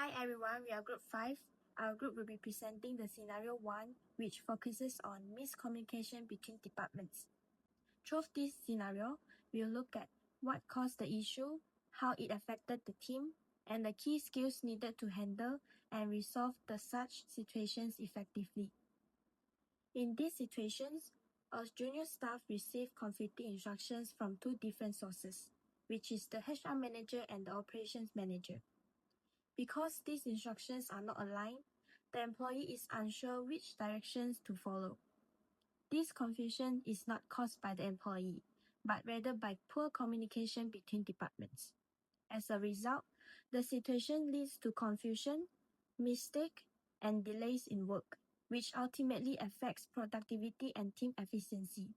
Hi everyone, we are Group 5. Our group will be presenting the Scenario 1, which focuses on miscommunication between departments. Through this scenario, we'll look at what caused the issue, how it affected the team, and the key skills needed to handle and resolve such situations effectively. In these situations, our junior staff received conflicting instructions from two different sources, which is the HR manager and the operations manager. Because these instructions are not aligned, the employee is unsure which directions to follow. This confusion is not caused by the employee, but rather by poor communication between departments. As a result, the situation leads to confusion, mistake, and delays in work, which ultimately affects productivity and team efficiency.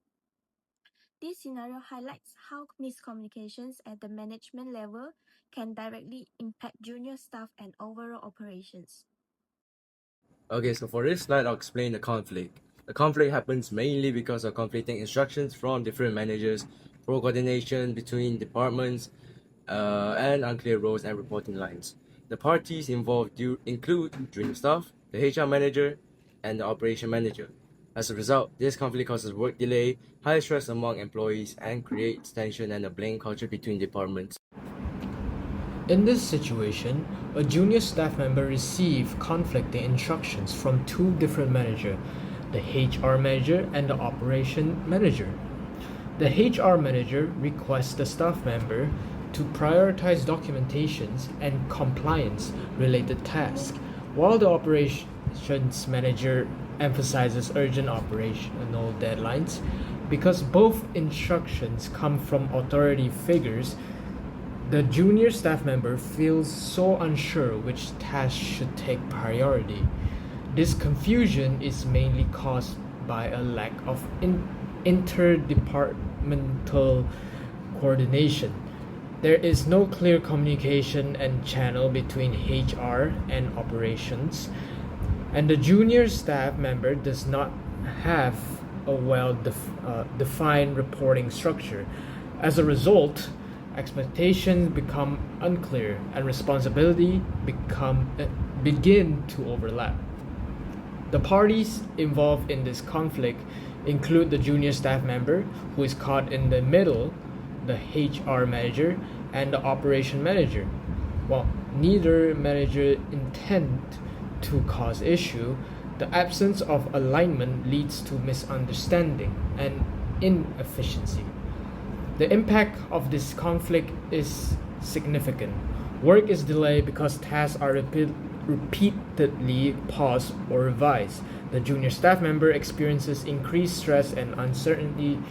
This scenario highlights how miscommunications at the management level can directly impact junior staff and overall operations. Okay, so for this slide, I'll explain the conflict. The conflict happens mainly because of conflicting instructions from different managers, poor coordination between departments, and unclear roles and reporting lines. The parties involved include junior staff, the HR manager, and the operation manager. As a result, this conflict causes work delay, high stress among employees, and creates tension and a blame culture between departments. In this situation, a junior staff member received conflicting instructions from two different managers, the HR manager and the operation manager. The HR manager requests the staff member to prioritize documentations and compliance related tasks, while the operations manager emphasizes urgent operational deadlines. Because both instructions come from authority figures, the junior staff member feels so unsure which task should take priority. This confusion is mainly caused by a lack of interdepartmental coordination. There is no clear communication and channel between HR and operations, and the junior staff member does not have a well-defined reporting structure. As a result, expectations become unclear and responsibility begin to overlap. The parties involved in this conflict include the junior staff member, who is caught in the middle, the HR manager, and the operation manager. While neither manager intend to cause issue, the absence of alignment leads to misunderstanding and inefficiency. The impact of this conflict is significant. Work is delayed because tasks are repeatedly paused or revised. The junior staff member experiences increased stress and uncertainty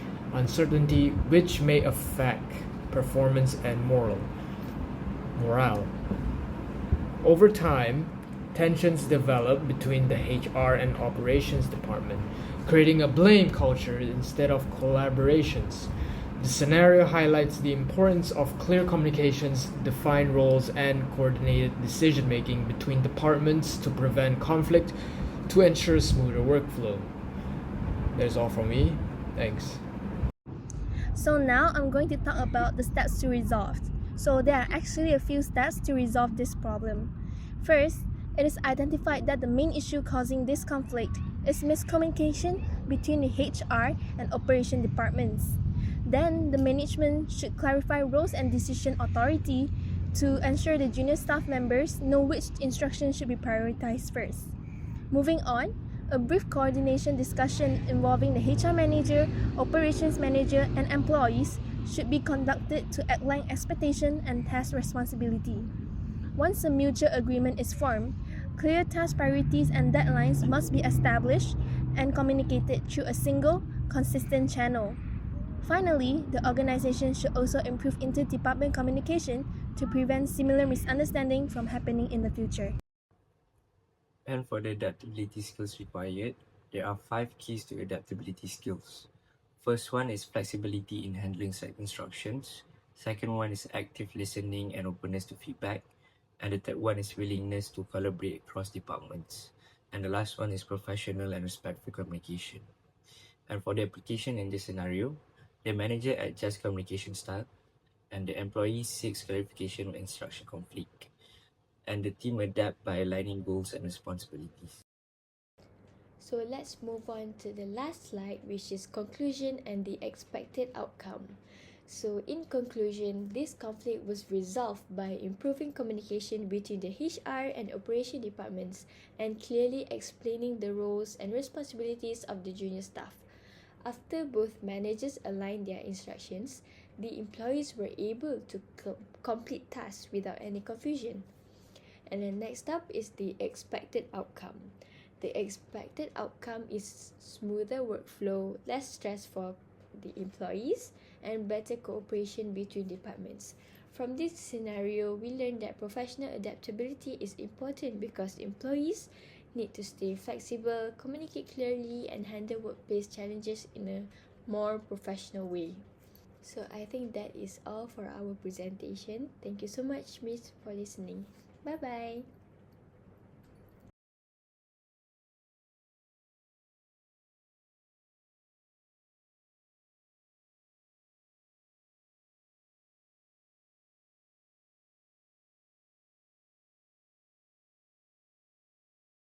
which may affect performance and morale. Over time, tensions develop between the HR and operations department, creating a blame culture instead of collaborations. The scenario highlights the importance of clear communications, defined roles, and coordinated decision-making between departments to prevent conflict to ensure smoother workflow. That's all from me. Thanks. So now I'm going to talk about the steps to resolve. So there are actually a few steps to resolve this problem. First, it is identified that the main issue causing this conflict is miscommunication between the HR and operation departments. Then the management should clarify roles and decision authority to ensure the junior staff members know which instructions should be prioritized first. Moving on, a brief coordination discussion involving the HR manager, operations manager, and employees should be conducted to outline expectation and task responsibility. Once a mutual agreement is formed, clear task priorities and deadlines must be established and communicated through a single, consistent channel. Finally, the organization should also improve inter-department communication to prevent similar misunderstanding from happening in the future. And for the adaptability skills required, there are 5 keys to adaptability skills. First one is flexibility in handling set instructions. Second one is active listening and openness to feedback. And the third one is willingness to collaborate across departments. And the last one is professional and respectful communication. And for the application in this scenario, the manager adjusts communication style and the employee seeks clarification when instruction conflict. and the team adapt by aligning goals and responsibilities. So let's move on to the last slide, which is conclusion and the expected outcome. So in conclusion, this conflict was resolved by improving communication between the HR and operation departments and clearly explaining the roles and responsibilities of the junior staff. After both managers aligned their instructions, the employees were able to complete tasks without any confusion. And then next up is the expected outcome. The expected outcome is smoother workflow, less stress for the employees, and better cooperation between departments. From this scenario, we learned that professional adaptability is important because employees need to stay flexible, communicate clearly, and handle workplace challenges in a more professional way. So I think that is all for our presentation. Thank you so much, Miss, for listening. Bye bye.